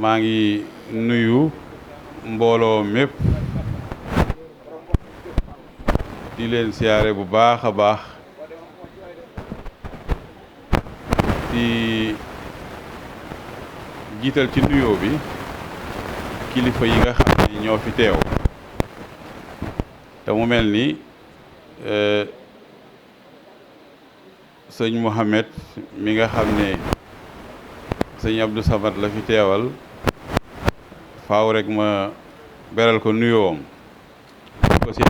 maa ngi nuyu mbooloo mépp di leen siyaare bu baax a baax di jiital ci nuyoo bi kilifa yi nga xam ne ñoo fi teew te mu mel ni sëñ Mouhamed mi nga xam ne sëñ Abdou Samad la fi teewal faaw rek ma beral ko nuyoom ko si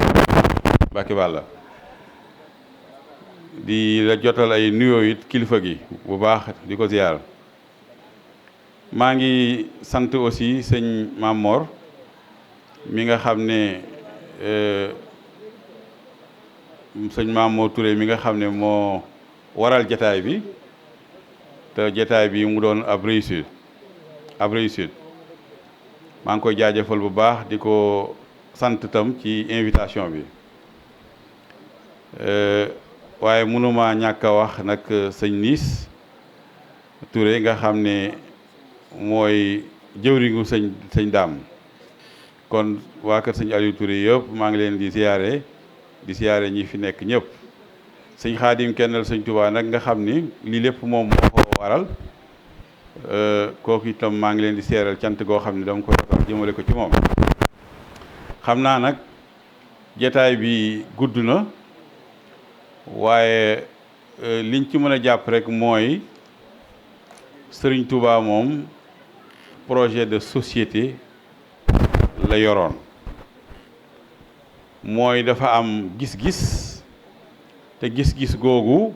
bàkki bàlla di la jotal ay nuyoo it kilifa gi bu baax di ko ziyaar maa ngi sant aussi sëñ Mamor mi nga xam ne sëñ Mamor Touré mi nga xam ne moo waral jataay bi te jataay bi mu doon ab réussite maa ngi koy jaajëfal bu baax di ko sant tam ci invitation bi waaye mënuma ñàkk a wax nag sëñ Niis Touré nga xam ne mooy jëwriñu sëñ Daam kon waa kër sëñ Aliou Touré yëpp maa ngi leen di siyaare ñi fi nekk ñëpp sëñ Xaadim kennal sëñ Tuubaa nag nga xam ni lii lépp moom moo ko waral kooku itam maa ngi leen di seeral cant goo xam ne dama koy tax jëmale ko ci moom xam naa nag jataay bi gudd na waaye liñ ci mën a jàpp rek mooy Sëriñ Tuubaa moom projet de société la yoroon mooy dafa am gis-gis te gis-gis googu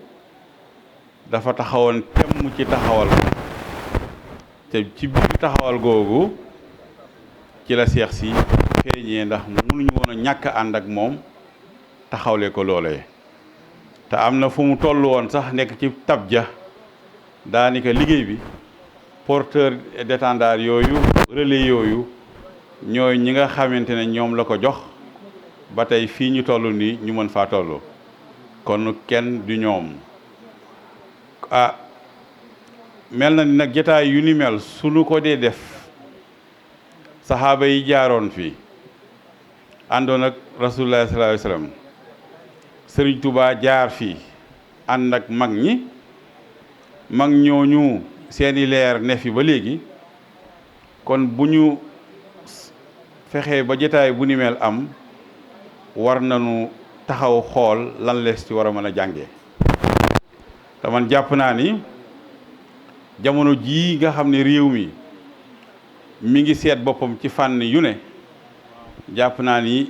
dafa taxawoon temm ci taxawal te ci biir taxawal googu ci la seex si feeñee ndax mënuñu woon a ñàkk ànd ak moom taxawle ko loolee te am na fu mu toll woon sax nekk ci tab ja daanaka liggéey bi porteur d'étendard yooyu relais yooyu ñooy ñi nga xamante ne ñoom la ko jox ba tey fii ñu toll nii ñu mën faa toll kon kenn du ñoom mel na ni nag jataay yu ni mel suñu ko dee def saxaaba yi jaaroon fii àndoon ak rasulullah sallallahu alayhi wasallam Sëriñ Tuubaa jaar fii ànd ak mag ñooñu seeni leer ne fi ba léegi kon bu ñu fexee ba jataay bu ni mel am war nañu taxaw xool lan lees ci war a mën a jànge te man jàpp naa ni jamono jii nga xam ne réew mi ngi seet boppam ci fànn yu ne jàpp naa ni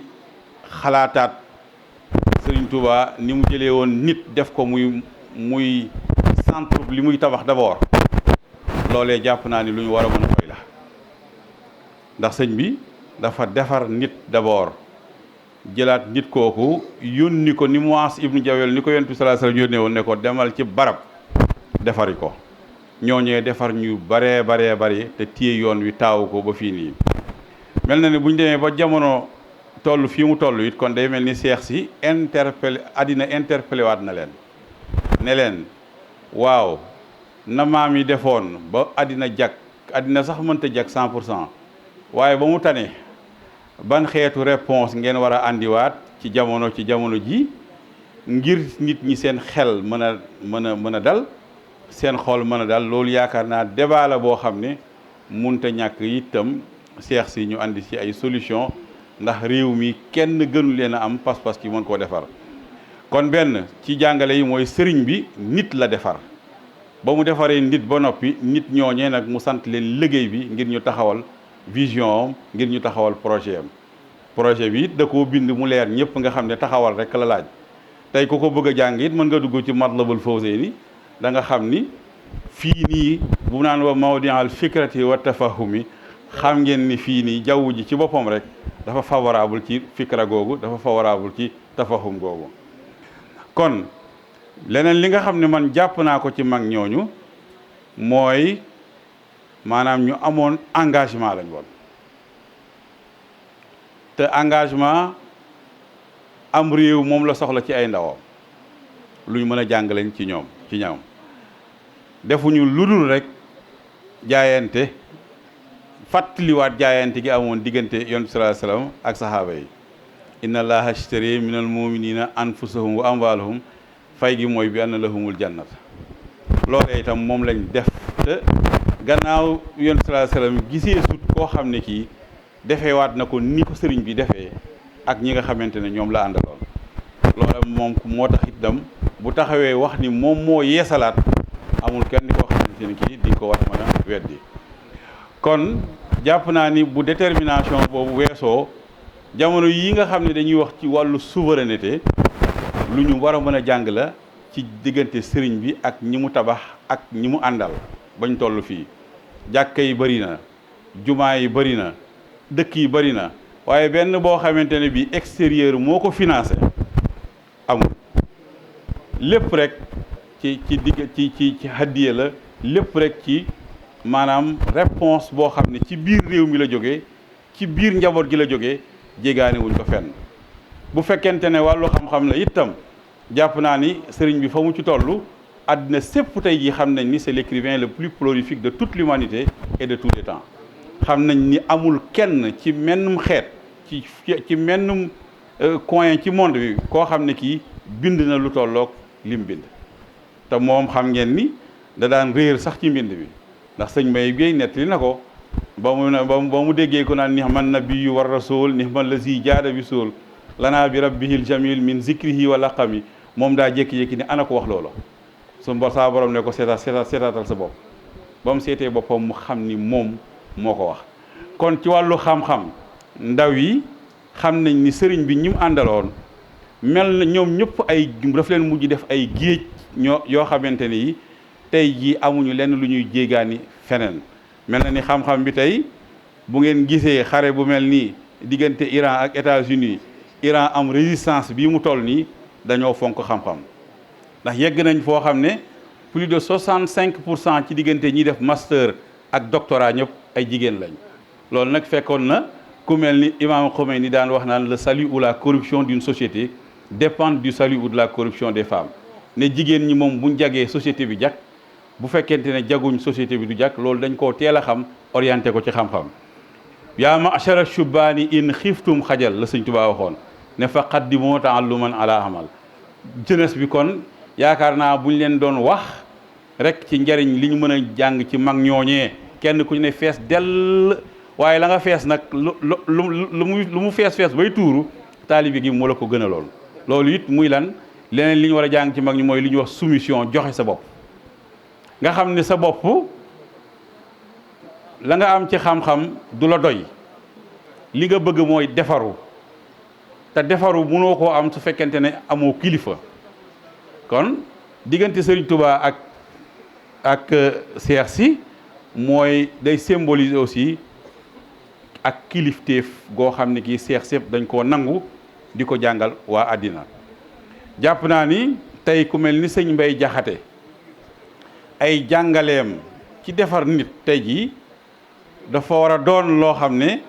xalaataat Sëriñ Tuubaa ni mu jëlee woon nit def ko muy centre li muy tabax d'abord loolee jàpp naa ni lu ñu war a mën a koy la ndax sëñ bi dafa defar nit d'abord jëlaat nit kooku yónni ko ni Muaas ibnu Jabel ni ko Yonent bi sallallahu alayhi wasallam yónnee woon ne ko demal ci barab defari ko ñooñee defar ñu baree te téye yoon wi taawu ko ba fii nii mel na ni bu ñu demee ba jamono toll fii mu toll it kon day mel ni seex si interpellé waat na leen ne leen waaw na maam yi defoon ba àddina sax mënta jag 100% waaye ba mu tane ban xeetu réponse ngeen war a àndiwaat ci jamono ji ngir nit ñi seen xel mën a dal seen xol mën a dal loolu yaakaar naa débat la boo xam ne munta ñàkk itam seex si ñu andi ci ay solution ndax réew mi kenn gënu leen a am pas-pas ki mën koo defar kon benn ci jàngale yi mooy sëriñ bi nit la defar ba mu defaree nit ba noppi nit ñooñee nag mu sant leen liggéey bi ngir ñu taxawal vision am ngir ñu taxawal projet bi it da koo bind mu leer ñëpp nga xam ne taxawal rek la laaj tey ku ko bëgg a jàng it mën nga dugg ci Matlabul Fawzayni da nga xam ni fii nii bu naan wa mawdi'al fikrati wa tafahumi xam ngeen ni fii nii jaww ji ci boppam rek dafa favorable ci fikra googu dafa favorable ci tafahum googu kon leneen li nga xam ne man jàpp naa ko ci mag ñooñu mooy maanaam ñu amoon engagement lañ woon te engagement am réew moom la soxla ci ay ndawam luñ mën a jàng lañ ci ñoom defuñu lu dul rek jaayante fàttaliwaat jaayante gi amoon diggante yonent sallallahu alayhi wasallam ak saxaaba yi inna allaha ashtari minal muminina anfusahum wa amwalahum fay gi mooy bi anna lahumul jannat loolee itam moom lañ def te gannaaw yonent sallallahu alayhi wasallam gisee sut koo xam ne kii defeewaat na ko ni ko sëriñ bi defee ak ñi nga xamante ne ñoom la àndaloon loola moom moo tax itam bu taxawee wax ni moom moo yeesalaat amul kenn koo xamante ne kii di ko war a mën a weddi kon jàpp naa ni bu détermination boobu weesoo jamono yi nga xam ne dañuy wax ci wàllu souveraineté lu ñu war a mën a jàng la ci diggante sëriñ bi ak ñi mu tabax ak ñi mu àndal bañ toll fii jàkka yi bëri na jumaa yi bëri na dëkk yi bëri na waaye benn boo xamante ne bi extérieur moo ko financé amul lépp rek ci hadiya la lépp rek ci maanaam réponse boo xam ne ci biir réew mi la jógee ci biir njaboot gi la jógee jéegaane wuñ ko fenn bu fekkente ne wàllu xam-xam la itam jàpp naa ni sëriñ bi fa mu ci toll àddina sépp tey jii xam nañ ni c'est l'écrivain le plus prolifique de toute l'humanité et de tous les temps xam nañ ni amul kenn ci mennum xeet ci mennum coin ci monde bi koo xam ne kii bind na lu tolloog lim bind te moom xam ngeen ni da daan réer sax ci mbind bi ndax sëñ May Guèye nettali na ko ba mu déggee ko naan nihman nabiyyu war rasul nihman lazi jaada bi suul lanaa bi rabbihil jamil min zikrihi wa laqami moom daa jékki-jékki ni ana ko wax loola su saa borom ne ko seetaatal sa bopp ba mu seetee boppam mu xam ni moom moo ko wax kon ci wàllu xam-xam ndaw yi xam nañ ni sëriñ bi ñi mu àndaloon mel na ñoom ñëpp ay daf leen mujj def ay géej yoo xamante ne yi tey jii amuñu lenn lu ñuy jéegaani feneen mel na ni xam-xam bi tey bu ngeen gisee xare bu mel nii diggante Iran ak États-Unis Iran am résistance bii mu toll nii dañoo fonk xam-xam ndax yegg nañ foo xam ne plus de 65% ci diggante ñi def master ak doctorat ñëpp ay jigéen lañ loolu nag fekkoon na ku mel ni Imam Khomeini daan wax naan le salut ou la corruption d'une société dépendent du salut ou de la corruption des femmes ne jigéen ñi moom buñ jagee société bi jag bu fekkente ne jaguñ société bi du jag loolu dañ koo teel a xam orienté ko ci xam-xam yaa ma'shara shubbaani in xiftum xajal la Sëñ Tuubaa waxoon ne fa qaddimu ta'alluman ala amal jeunesse bi kon yaakaar naa buñ leen doon wax rek ci njariñ li ñu mën a jàng ci mag ñooñee kenn ku ñu ne fees dell waaye la nga fees nag lu mu fees bay tuuru taalibe gi moo la ko gën a loolu it muy lan leneen li ñu war a jàng ci mag ñi mooy li ñuy wax soumission joxe sa bopp nga xam ne sa bopp la nga am ci xam-xam du la doy li nga bëgg mooy defaru te defaru mënoo koo am su fekkente ne amoo kilifa kon diggante Serigne Touba ak Cheikh Sy mooy day symboliser aussi ak kilifteef goo xam ne kii Cheikh Sy dañ koo nangu di ko jàngal waa àddina jàpp naa ni tey ku mel ni sëñ Mbay Jaxate ay jàngaleem ci defar nit tey jii dafa war a doon loo xam ne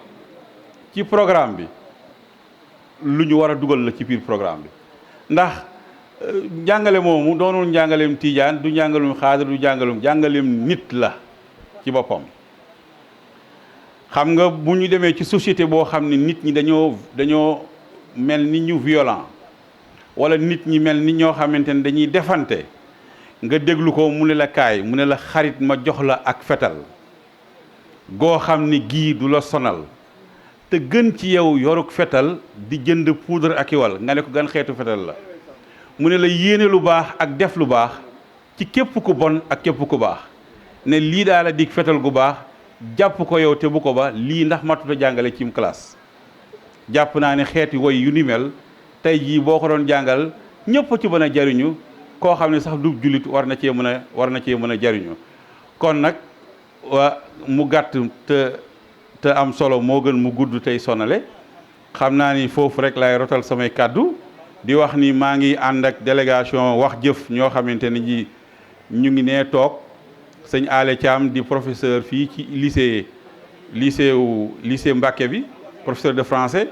ci programme bi lu ñu war a dugal la ci biir programme bi ndax jàngale moomu doonul njàngaleem tiijaan du njàngalum xaadir du jàngaleem nit la ci boppam xam nga bu ñu demee ci société boo xam ne nit ñi dañoo mel ni ñu violent wala nit ñi mel ni ñoo xamante ne dañuy defante nga déglu ko mu ne la kaay mu ne la xarit ma jox la ak fetal goo xam ni gii du la sonal te gën ci yow yoruk fetal di jënd poudre ak iwal nga ne ko gan xeetu fetal la mu ne la yéene lu baax ak def lu baax ci képp ku bon ak képp ku baax ne lii daal la dig fetal gu baax jàpp ko yow te bu ko ba lii ndax matuta jàngale cim classe jàpp naa ne xeeti woy yu ni mel tey jii boo ko doon jàngal ñëpp ci mën a jariñu koo xam ne sax du jullit war na cee mën a jariñu kon nag mu gàtt te am solo moo gën mu gudd tey sonale xam naa ni foofu rek laay rotal samay kàddu di wax ni maa ngi ànd ak délégation wax jëf ñoo xamante ne ji ñu ngi nee toog sëñ Ale Thiam di professeur fii ci lycée Mbacké bi professeur de français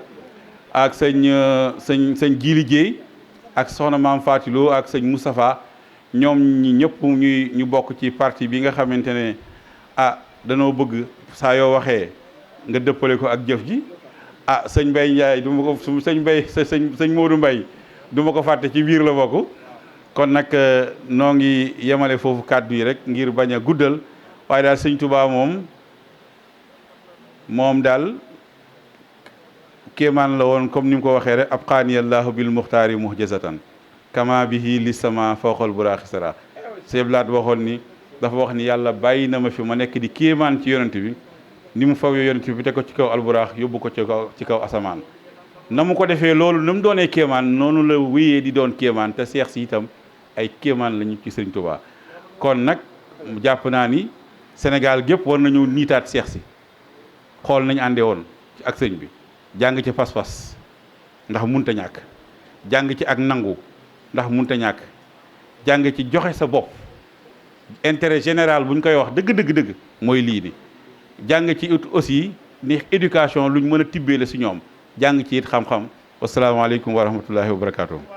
ak sëñ Djili Dieye ak soxna Maam Fatilou ak sëñ Moustapha ñoom ñi ñëpp ñu bokk ci parti bi nga xamante ne danoo bëgg saa yoo waxee nga dëppale ko ak jëf ji ah sëñ Mbaye Ndiaye du ma ko sëñ Mbaye sëñ Modou Mbaye du ma ko fàtte ci biir la bokk kon nag noo ngi yemale foofu kàddu yi rek ngir bañ a guddal waaye daal sëñ Touba moom daal kéemaan la woon comme ni mu ko waxee rek ab qaaniyallahu bil muxtaari muhjazatan kama bihi li sama fawqal buraaxi sara seblaat waxoon ni dafa wax ni yàlla bàyyi na ma fi ma nekk di kéemaan ci yonent bi ni mu fawee yonent bi te ko ci kaw alburaax yóbbu ko ci kaw asamaan na mu ko defee loolu na mu doonee kéemaan noonu la wéyee di doon kéemaan te seex si itam ay kéemaan lañu ci sëñ Touba kon nag jàpp naa ni Sénégal gépp war nañu niitaat seex si xool nañu àndee woon ak sëñ bi jàng ci pas-pas ndax munta ñàkk jàng ci ak nangu ndax munta ñàkk jàng ci joxe sa bopp intérêt général bu ñu koy wax dëgg mooy lii ni jàng ci it aussi ni éducation luñ mën a tibbee la si ñoom jàng ci it xam-xam wasalaamaaleykum wa rahmatullahi wa barakaatu.